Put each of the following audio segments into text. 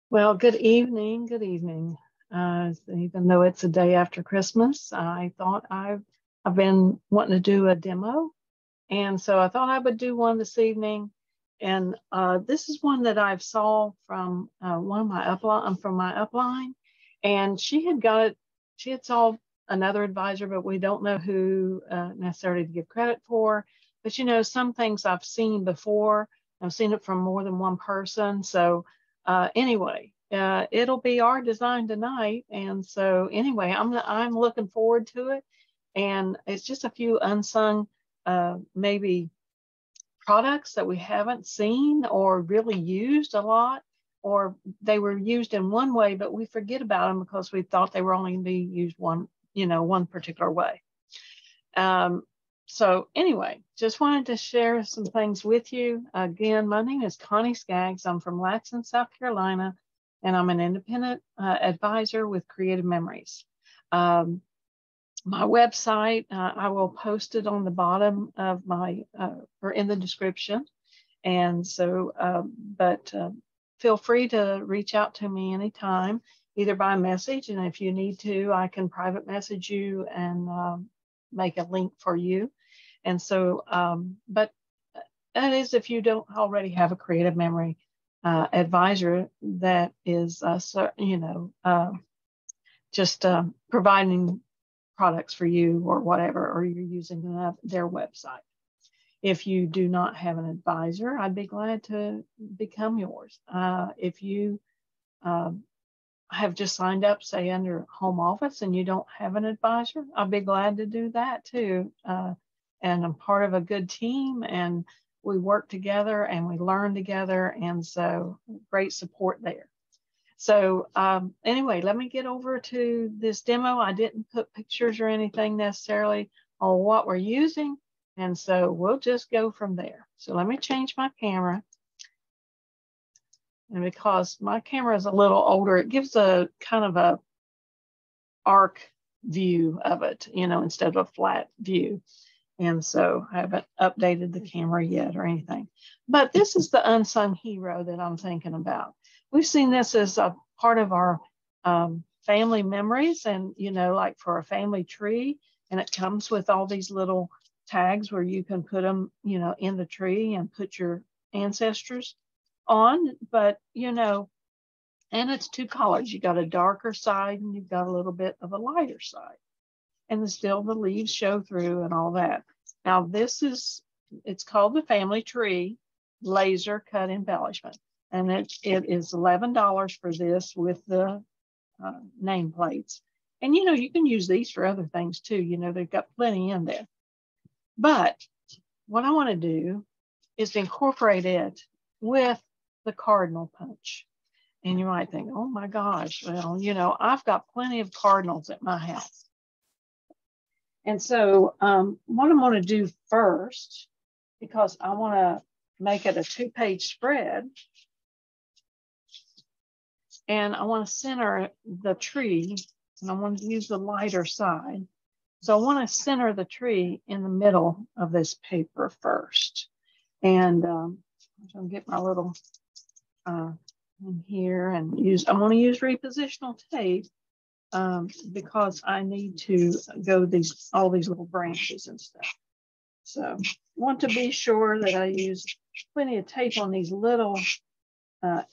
Well, good evening. Good evening. Even though it's a day after Christmas, I thought I've been wanting to do a demo, and so I thought I would do one this evening. And this is one that I've saw from one of my upline from my upline, and she had got it. She had saw another advisor, but we don't know who necessarily to give credit for. But some things I've seen before. I've seen it from more than one person. So anyway, it'll be our design tonight, and so anyway, I'm looking forward to it, and it's just a few unsung maybe products that we haven't seen or really used a lot, or they were used in one way, but we forget about them because we thought they were only going to be used one particular way. So anyway, just wanted to share some things with you. Again, my name is Connie Skaggs. I'm from Latson, South Carolina, and I'm an independent advisor with Creative Memories. My website, I will post it on the bottom of my, or in the description. And so, but feel free to reach out to me anytime, either by message, and if you need to, I can private message you and make a link for you. And so, but that is if you don't already have a creative memory advisor that is, just providing products for you or whatever, or you're using their website. If you do not have an advisor, I'd be glad to become yours. If you have just signed up, say under home office, and you don't have an advisor, I'll be glad to do that too. And I'm part of a good team, and we work together and we learn together. And so great support there. So anyway, let me get over to this demo. I didn't put pictures or anything necessarily on what we're using. And so we'll just go from there. So let me change my camera. And because my camera is a little older, it gives a kind of a arc view of it, instead of a flat view. And so I haven't updated the camera yet or anything. But this is the unsung hero that I'm thinking about. We've seen this as a part of our family memories, and, like for a family tree. And it comes with all these little tags where you can put them, in the tree and put your ancestors on. But, and it's two colors. You got a darker side and you've got a little bit of a lighter side. And still the leaves show through and all that. Now it's called the Family Tree Laser Cut Embellishment. And it is $11 for this with the nameplates. And, you can use these for other things too. They've got plenty in there. But what I want to do is to incorporate it with the cardinal punch. And you might think, oh my gosh, well, I've got plenty of cardinals at my house. And so what I'm going to do first, because I want to make it a 2-page spread, and I want to center the tree, and I want to use the lighter side. So I want to center the tree in the middle of this paper first. And I'm going to get my little in here and I want to use repositional tape because I need to go all these little branches and stuff. So I want to be sure that I use plenty of tape on these little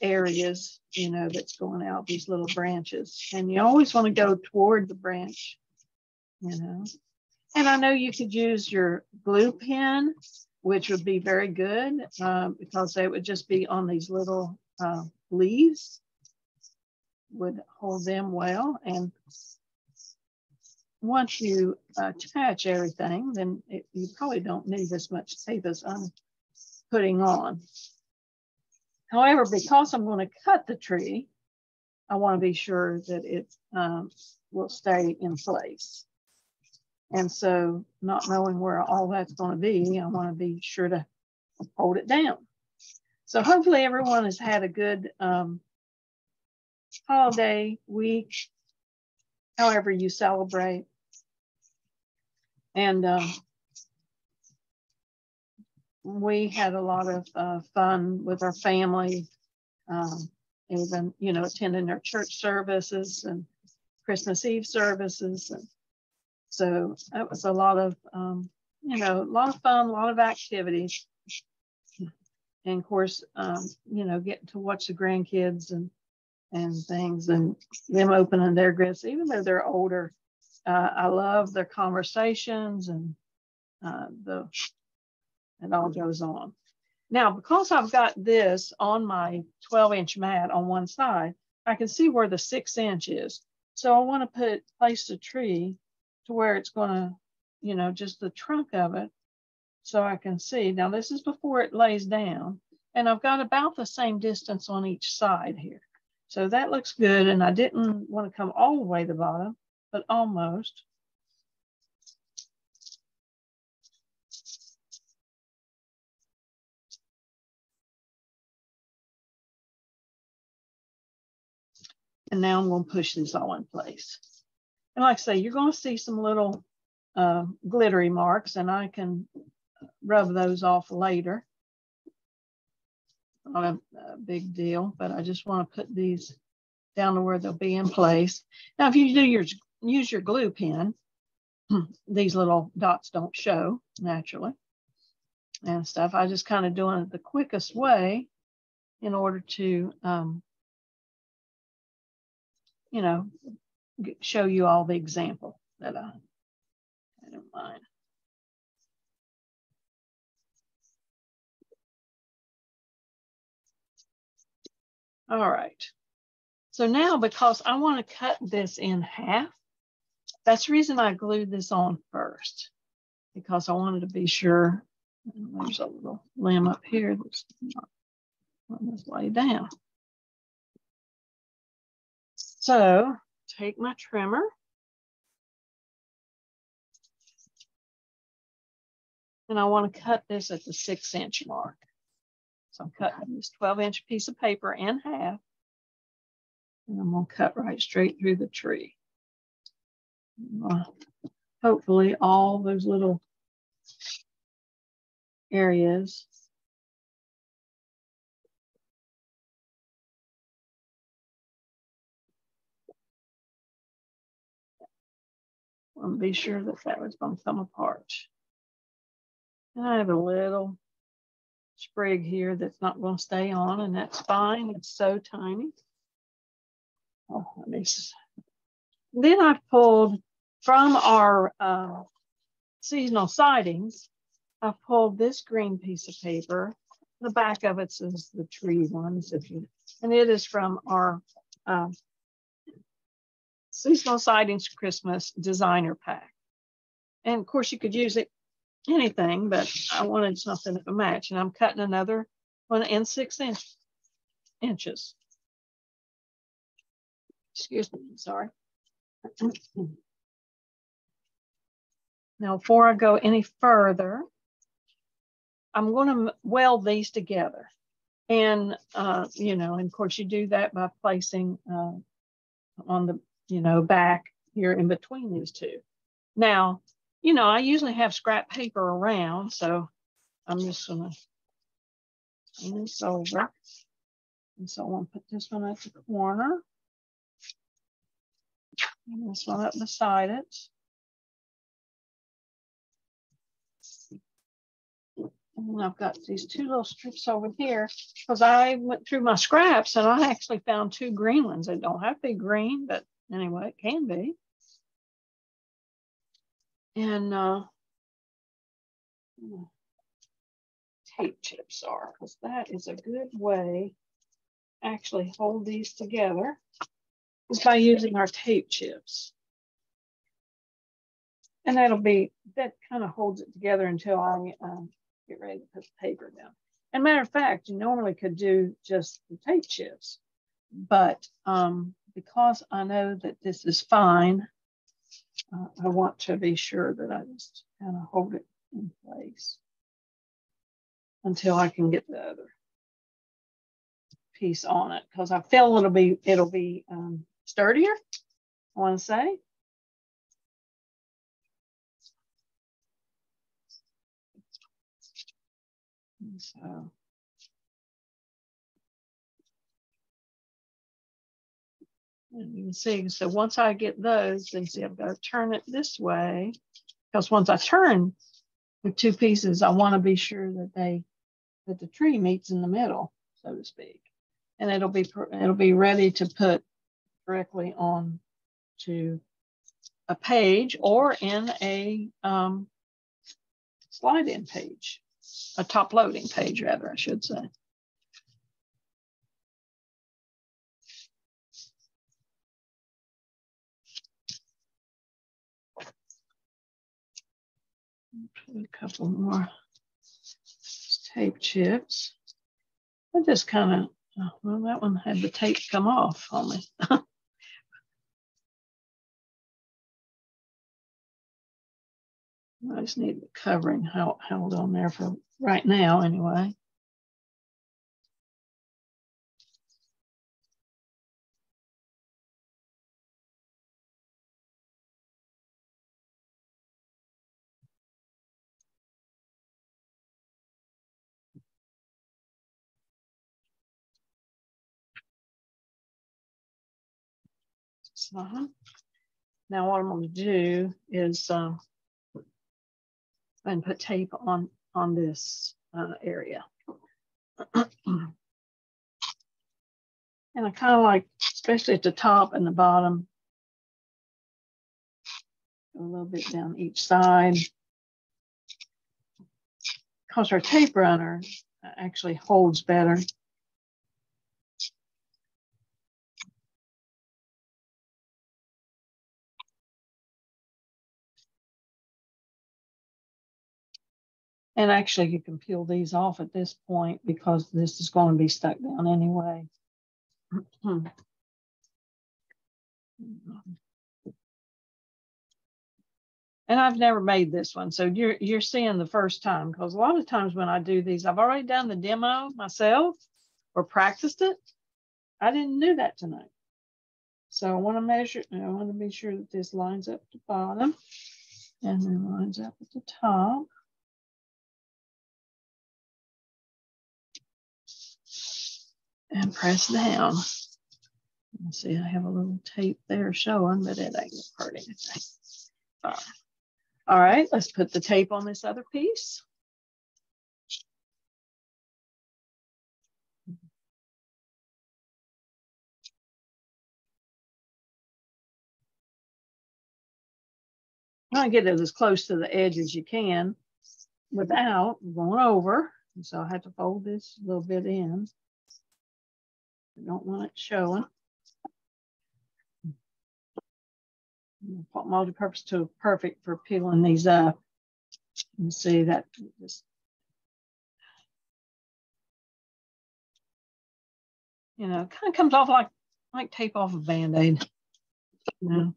areas, that's going out, these little branches. And you always want to go toward the branch, And I know you could use your glue pen, which would be very good because they would just be on these little leaves, would hold them well. And once you attach everything, then you probably don't need as much tape as I'm putting on. However, because I'm going to cut the tree, I want to be sure that it will stay in place. And so not knowing where all that's going to be, I want to be sure to hold it down. So hopefully everyone has had a good holiday week, however you celebrate. And we had a lot of fun with our family, even, you know, attending their church services and Christmas Eve services. And so that was a lot of, you know, a lot of fun, a lot of activities. And of course, you know, getting to watch the grandkids and things and them opening their gifts, even though they're older. I love their conversations and it all goes on. Now, because I've got this on my 12-inch mat on one side, I can see where the 6-inch is. So I want to place the tree to where it's going to, you know, just the trunk of it, so I can see. Now, this is before it lays down, and I've got about the same distance on each side here. So that looks good, and I didn't want to come all the way to the bottom, but almost. And now I'm going to push this all in place. And like I say, you're going to see some little glittery marks, and I can rub those off later. Not a big deal, but I just want to put these down to where they'll be in place. Now, if you do use your glue pen, these little dots don't show naturally and stuff. I just kind of doing it the quickest way in order to, you know, show you all the example that I had in mind. All right. So now, because I want to cut this in half, that's the reason I glued this on first, because I wanted to be sure. There's a little limb up here that's not letting this lay down. So take my trimmer. And I want to cut this at the 6-inch mark. So I'm cutting this 12-inch piece of paper in half. And I'm going to cut right straight through the tree. Hopefully all those little areas I want to be sure that that was going to come apart. And I have a little sprig here that's not going to stay on, and that's fine. It's so tiny. Oh, then I pulled from our seasonal sightings. I pulled this green piece of paper. The back of it is the tree ones, and it is from our seasonal sightings Christmas designer pack. And of course, you could use it anything, but I wanted something that would match. And I'm cutting another one in 6 inches. Excuse me, sorry. Now, before I go any further, I'm going to weld these together. And, you know, and of course you do that by placing on the, you know, back here in between these two. Now, you know, I usually have scrap paper around, so I'm just going to turn this over. And so I want to put this one at the corner. And this one up beside it. And I've got these two little strips over here because I went through my scraps and I actually found 2 green ones. They don't have to be green, but anyway, it can be. And tape chips are, because that is a good way to actually hold these together, is by using our tape chips. And that kind of holds it together until I get ready to put the paper down. And matter of fact, you normally could do just the tape chips, but because I know that this is fine, I want to be sure that I just kind of hold it in place until I can get the other piece on it, because I feel it'll be sturdier, I want to say. So and you can see, so once I get those, then see I've got to turn it this way, because once I turn the two pieces, I want to be sure that the tree meets in the middle, so to speak, and it'll be ready to put directly on to a page or in a slide-in page, a top-loading page, rather, I should say. Put a couple more tape chips. I just kind of, well, that one had the tape come off on me. I just need the covering held on there for right now, anyway. So, now what I'm going to do is and put tape on this area. And I kind of like, especially at the top and the bottom, a little bit down each side, because our tape runner actually holds better. And actually, you can peel these off at this point because this is going to be stuck down anyway. And I've never made this one, so you're seeing the first time, because a lot of times when I do these, I've already done the demo myself or practiced it. I didn't do that tonight. So I want to measure, I want to be sure that this lines up at the bottom and then lines up at the top. And press down. Let's see, I have a little tape there showing, but it ain't hurt anything. All right, let's put the tape on this other piece. I get it as close to the edge as you can without going over. And so I have to fold this a little bit in. I don't want it showing. Multi-purpose tool, perfect for peeling these up. You see that just, you know, kind of comes off like tape off a Band-Aid. You know,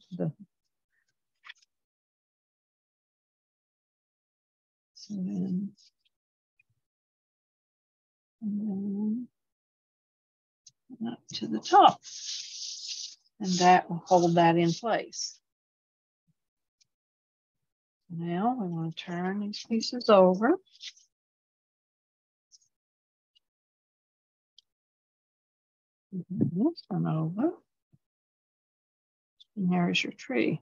so then, and then up to the top. And that will hold that in place. Now we want to turn these pieces over. This one over. And there's your tree.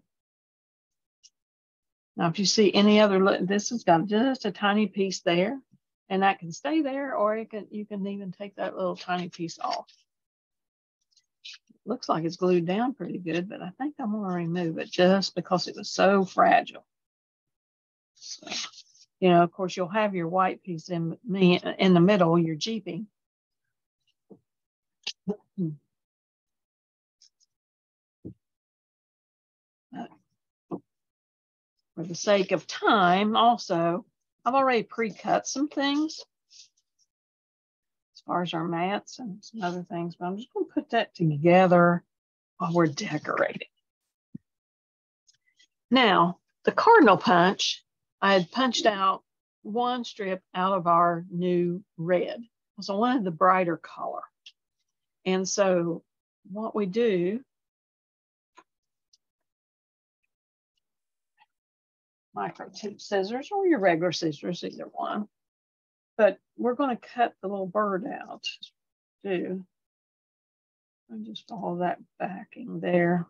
Now, if you see any other, this has got just a tiny piece there, and that can stay there, or you can even take that little tiny piece off. Looks like it's glued down pretty good, but I think I'm going to remove it just because it was so fragile. So, you know, of course, you'll have your white piece in the middle, your jeeping. For the sake of time, also, I've already pre-cut some things as far as our mats and some other things, but I'm just going to put that together while we're decorating. Now, the cardinal punch, I had punched out one strip out of our new red. So I wanted the brighter color. And so what we do, micro tip scissors or your regular scissors, either one. But we're going to cut the little bird out too. And just all that backing there.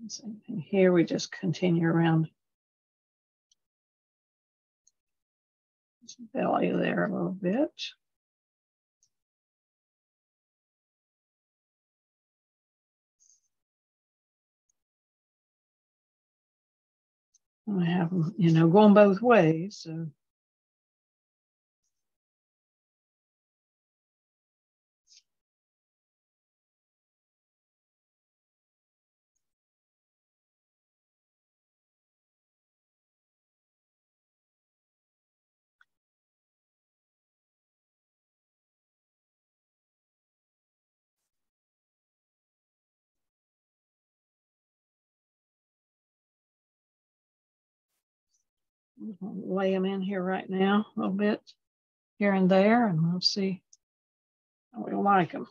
Same thing here, we just continue around his belly there a little bit. I have them, you know, going both ways. So I'll lay them in here right now, a little bit here and there, and we'll see how we like them.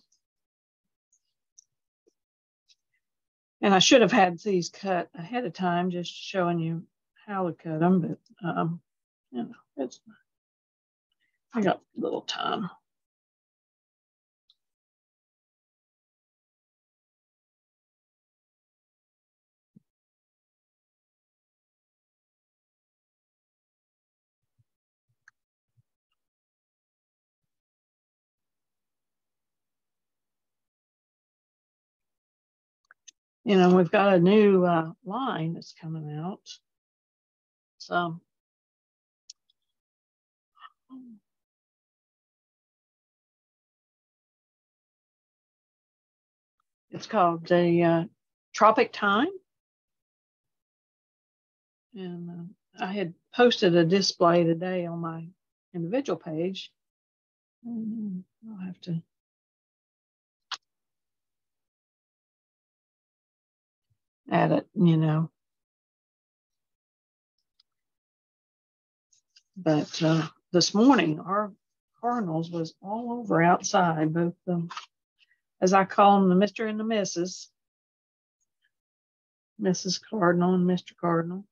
And I should have had these cut ahead of time, just showing you how to cut them, but you know, I got a little time. You know, we've got a new line that's coming out. So it's called the Tropic Time. And I had posted a display today on my individual page. I'll have to add it, you know. But this morning, our Cardinals was all over outside, both them, as I call them, the Mr. and the Mrs. Mrs. Cardinal and Mr. Cardinal.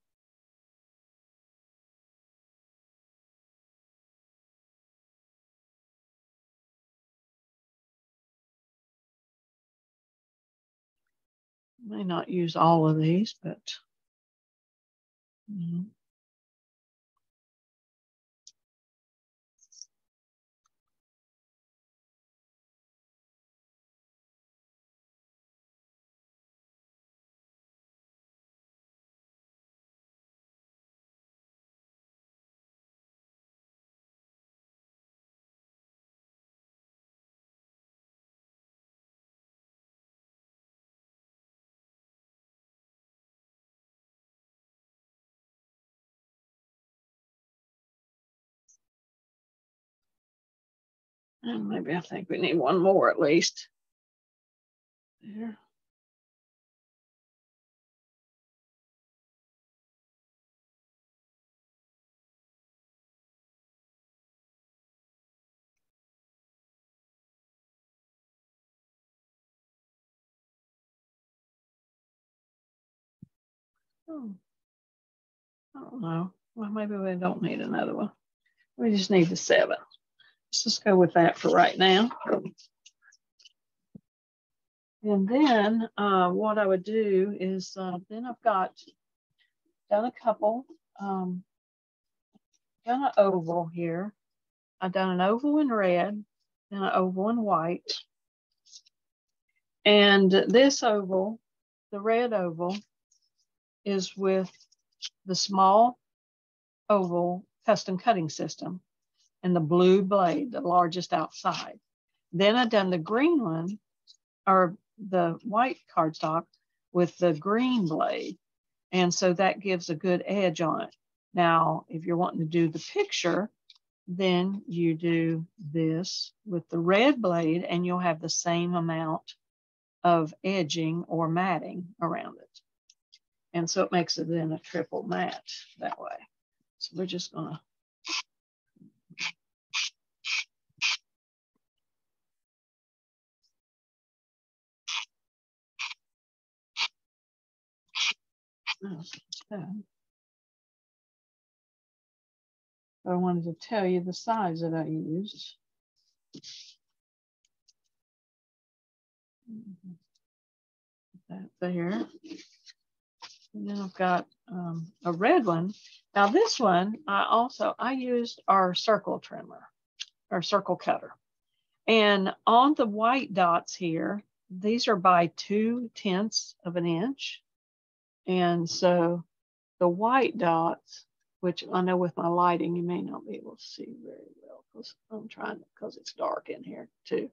May not use all of these, but you know. And maybe I think we need one more at least. There. Oh, I don't know. Well, maybe we don't need another one. We just need the 7. Let's just go with that for right now. And then what I would do is then I've got done a couple, done an oval here. I've done an oval in red, then an oval in white. And this oval, the red oval, is with the small oval custom cutting system and the blue blade, the largest outside. Then I've done the green one, or the white cardstock with the green blade. And so that gives a good edge on it. Now, if you're wanting to do the picture, then you do this with the red blade and you'll have the same amount of edging or matting around it. And so it makes it then a triple mat that way. So we're just gonna So I wanted to tell you the size that I used. That there. And then I've got a red one. Now this one, I used our circle trimmer, our circle cutter. And on the white dots here, these are by 2/10 of an inch. And so the white dots, which I know with my lighting, you may not be able to see very well because I'm trying, because it's dark in here too.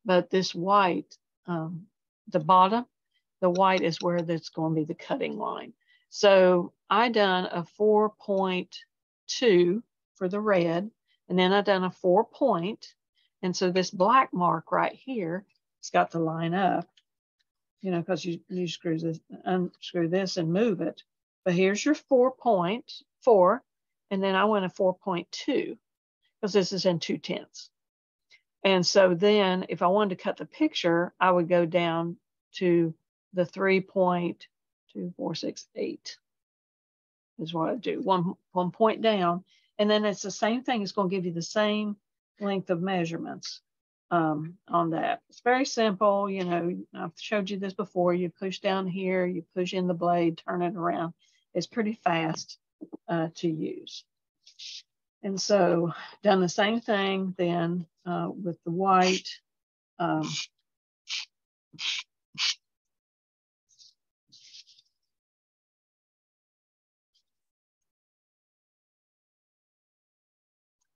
But this white, the bottom, the white is where that's going to be the cutting line. So I done a 4.2 for the red, and then I done a 4 point. And so this black mark right here, it's got to line up, you know, because you unscrew this and move it. But here's your 4.4, and then I went a 4.2 because this is in 2/10. And so then if I wanted to cut the picture, I would go down to the 3.2468 is what I do. One point down. And then it's the same thing. It's going to give you the same length of measurements on that. It's very simple. You know, I've showed you this before. You push down here, you push in the blade, turn it around. It's pretty fast to use. And so done the same thing then with the white.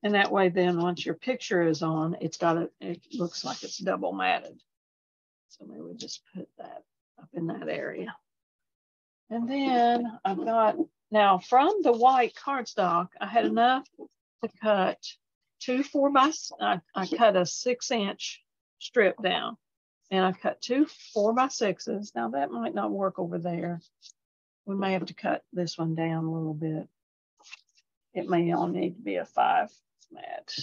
And that way then once your picture is on, it looks like it's double matted. So maybe we just put that up in that area. And then I've got, now from the white cardstock, I had enough to cut I cut a 6-inch strip down. And I cut 2 4x6s. Now that might not work over there. We may have to cut this one down a little bit. It may only need to be a 5 mat.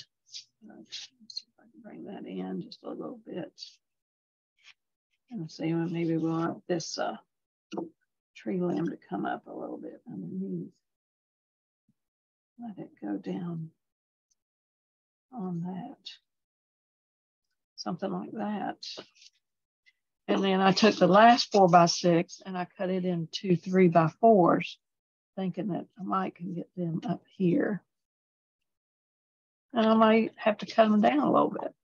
Let's see if I can bring that in just a little bit. And see, maybe we want this tree limb to come up a little bit underneath. Let it go down on that. Something like that. And then I took the last 4x6 and I cut it into 3x4s, thinking that I might can get them up here. And I might have to cut them down a little bit.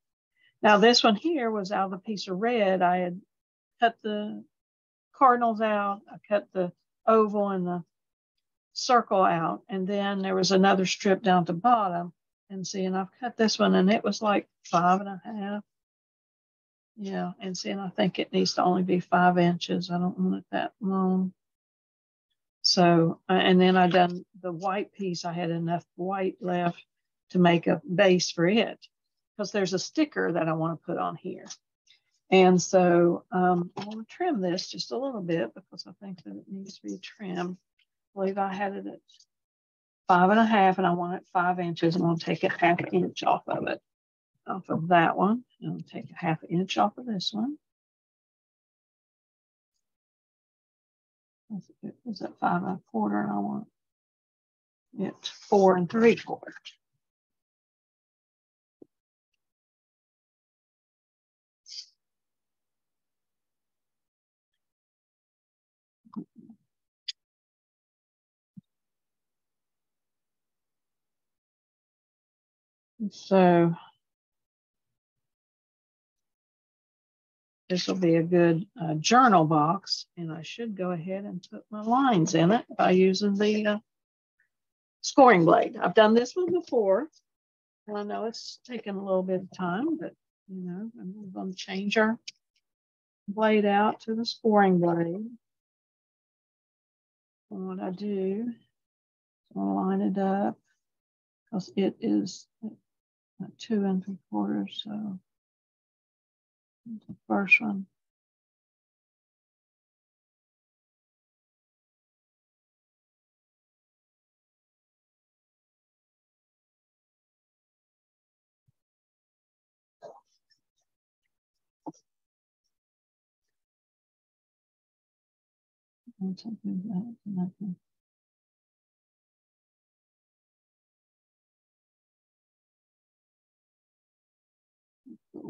Now this one here was out of a piece of red. I had cut the Cardinals out. I cut the oval and the circle out. And then there was another strip down at the bottom. And see, and I've cut this one and it was like 5.5. Yeah, and see, and I think it needs to only be 5 inches. I don't want it that long. So, and then I done the white piece. I had enough white left to make a base for it because there's a sticker that I want to put on here. And so I'm going to trim this just a little bit because I think that it needs to be trimmed. I believe I had it at 5.5 and I want it 5 inches. I'm going to take a 1/2 inch off of it. Off of that one. I'll take a 1/2 inch off of this one. It was at 5 1/4 and I want it 4 3/4. So this will be a good journal box, and I should go ahead and put my lines in it by using the scoring blade. I've done this one before, and I know it's taken a little bit of time, but you know, I'm going to change our blade out to the scoring blade. And what I do is I'll line it up because it is 2 3/4, so the first one.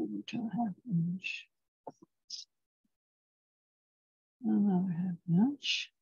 over to a 1/2 inch. Another 1/2 inch.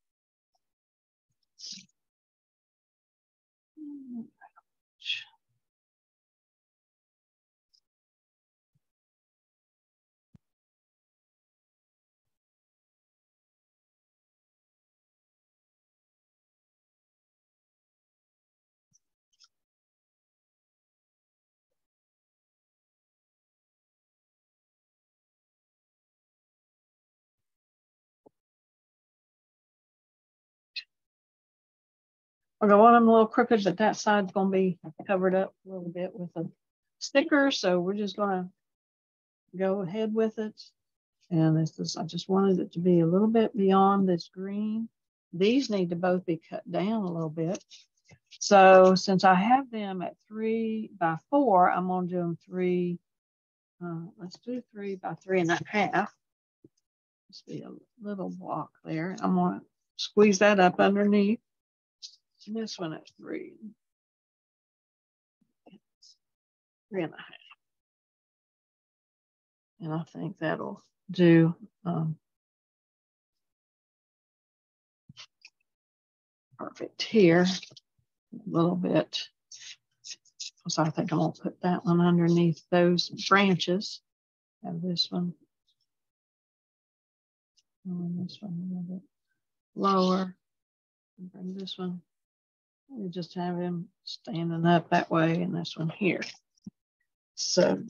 Okay, one of them a little crooked, but that side's going to be covered up a little bit with a sticker. So we're just going to go ahead with it. And this is, I just wanted it to be a little bit beyond this green. These need to both be cut down a little bit. So since I have them at 3 by 4, I'm going to do them 3. Let's do 3 by 3.5. Just be a little block there. I'm going to squeeze that up underneath. And this one at 3. 3.5. And I think that'll do perfect here. A little bit. So I think I'm going to put that one underneath those branches. And this one. And this one a little bit lower. And bring this one. We just have him standing up that way, and this one here. So,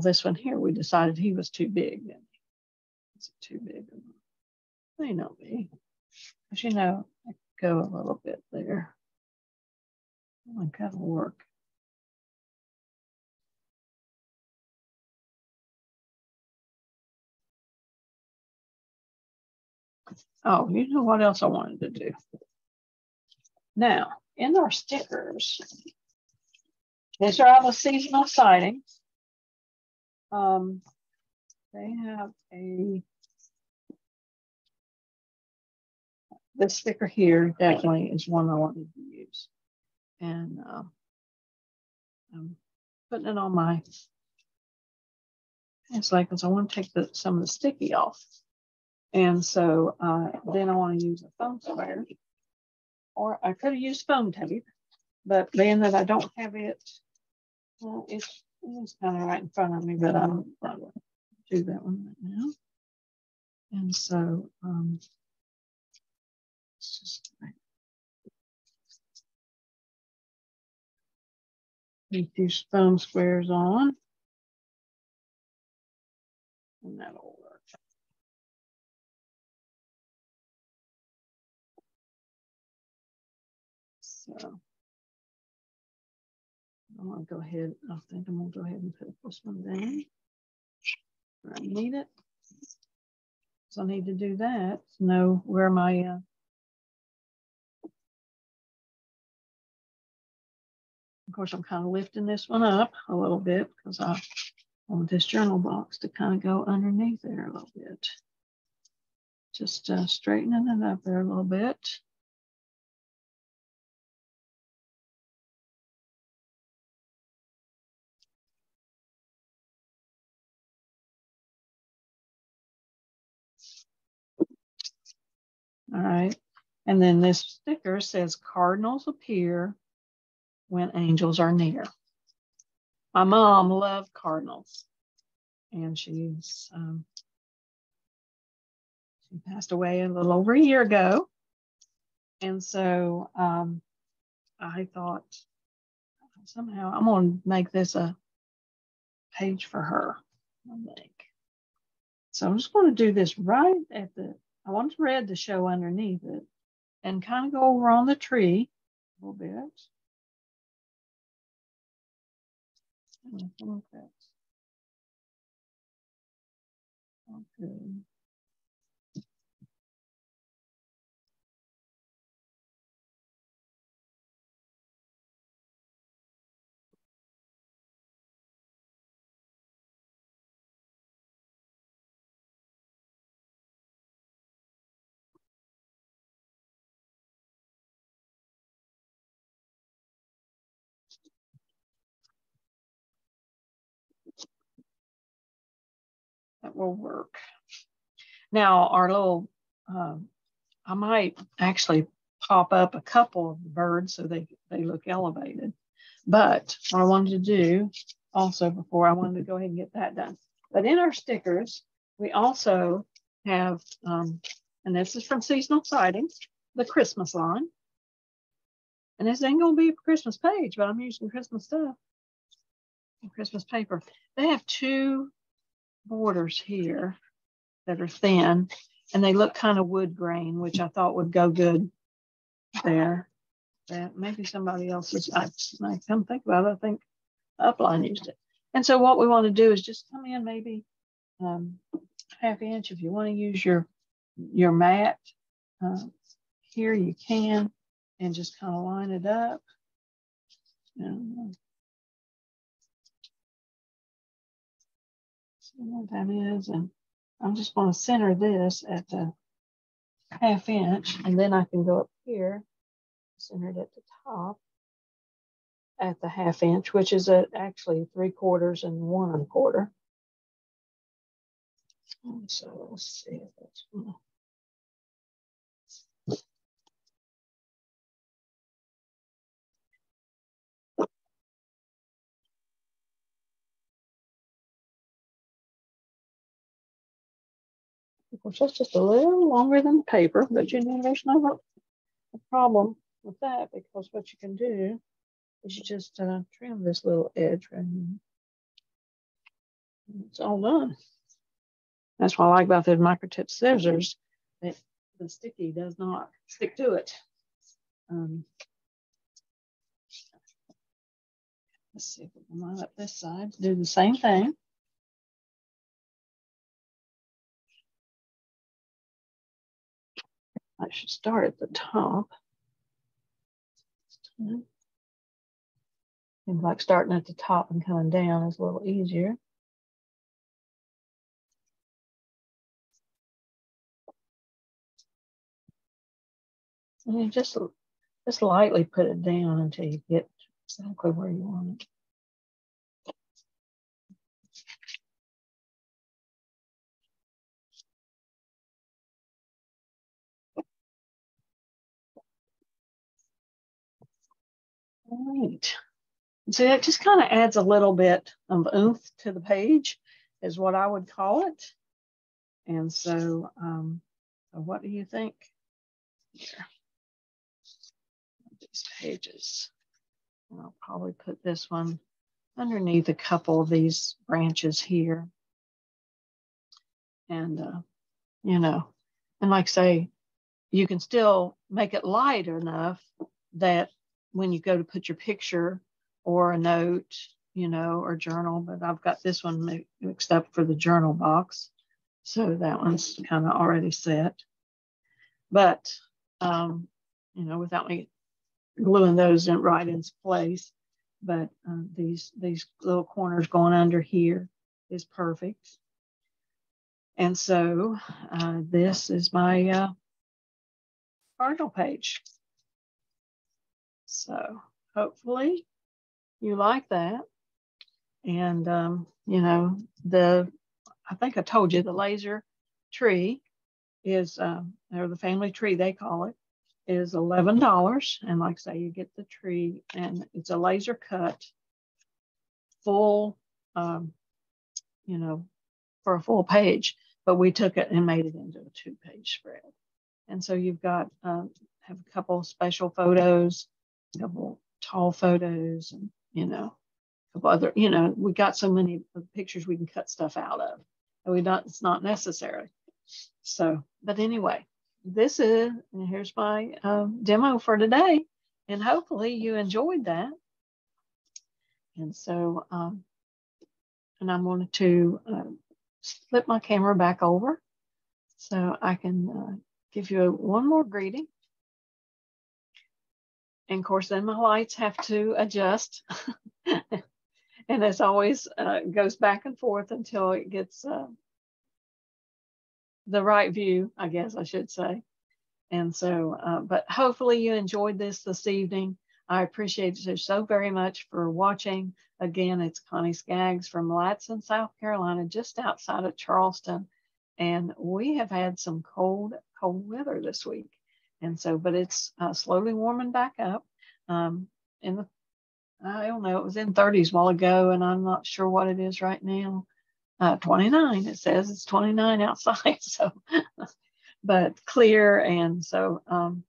this one here, we decided he was too big. Is it too big? May not be. But you know, I go a little bit there. I think that'll work. Oh, you know what else I wanted to do? Now, in our stickers, these are all the seasonal sightings. They have this sticker here definitely is one I wanted to use. And I'm putting it on my pencil because I want to take some of the sticky off. And so then I want to use a foam square, or I could have used foam tape, but being that I don't have it, well, it's kind of right in front of me, but I'm not going to do that one right now. And so it's just get these foam squares on, and that'll work. So I'm going to go ahead. I think I'm going to go ahead and put this one down where I need it. So I need to do that to know where my of course, I'm kind of lifting this one up a little bit because I want this journal box to kind of go underneath there a little bit. Just straightening it up there a little bit. All right. And then this sticker says Cardinals appear when angels are near. My mom loved Cardinals, and she passed away a little over a year ago. And so I thought somehow I'm going to make this a page for her, I think. So I'm just going to do this right at I want red to show underneath it and kind of go over on the tree a little bit. Okay. will work. Now, our little, I might actually pop up a couple of the birds so they look elevated. But what I wanted to do also before, I wanted to go ahead and get that done. But in our stickers, we also have, and this is from Seasonal Sightings, the Christmas line. And this ain't going to be a Christmas page, but I'm using Christmas stuff and Christmas paper. They have two borders here that are thin, and they look kind of wood grain, which I thought would go good there. That maybe somebody else's, I come think about it, I think Upline used it. And so what we want to do is just come in maybe ½ inch. If you want to use your mat here, you can, and just kind of line it up. And see what that is. And I'm just going to center this at the ½ inch, and then I can go up here, center it at the top at the ½ inch, which is actually 3/4 and 1 1/4. And so let's see if that's going to. Of course, that's just a little longer than paper, but you know, there's never a problem with that, because what you can do is you just trim this little edge right here. It's all done. That's what I like about the microtip scissors, that the sticky does not stick to it. Let's see if we can line up this side to do the same thing. I should start at the top. Seems like starting at the top and coming down is a little easier. And you just lightly put it down until you get exactly where you want it. All right. So that just kind of adds a little bit of oomph to the page, is what I would call it. And so, what do you think? Here, these pages. And I'll probably put this one underneath a couple of these branches here. And, you know, and like I say, you can still make it light enough that when you go to put your picture or a note, you know, or journal, but I've got this one mixed up for the journal box. So that one's kind of already set. But, you know, without me gluing those in right into place, but these little corners going under here is perfect. And so this is my Cardinal page. So hopefully you like that. And, you know, I think I told you the laser tree is, or the family tree, they call it, is $11. And like I say, you get the tree, and it's a laser cut full, you know, for a full page, but we took it and made it into a 2-page spread. And so you've got, have a couple of special photos, a couple tall photos, and, you know, a couple other, you know, we got so many pictures we can cut stuff out of. And it's not necessary. So, but anyway, this is, and here's my demo for today. And hopefully you enjoyed that. And so, and I'm going to flip my camera back over so I can give you one more greeting. And of course, then my lights have to adjust. And as always, goes back and forth until it gets the right view, I guess I should say. And so, but hopefully you enjoyed this evening. I appreciate you so very much for watching. Again, it's Connie Skaggs from Latson, South Carolina, just outside of Charleston. And we have had some cold weather this week. And so, but it's slowly warming back up. In the, I don't know, it was in 30s a while ago, and I'm not sure what it is right now. 29, it says it's 29 outside. So, but clear. And so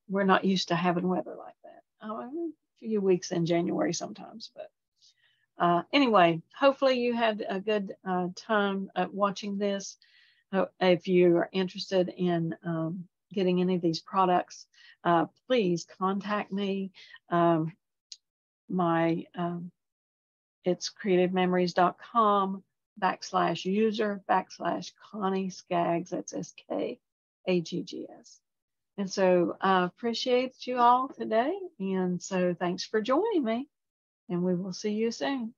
we're not used to having weather like that. A few weeks in January sometimes, but anyway, hopefully you had a good time watching this. If you are interested in getting any of these products, please contact me. It's creativememories.com/user/Connie Skaggs. That's SKAGGS. And so I appreciate you all today. And so thanks for joining me. And we will see you soon.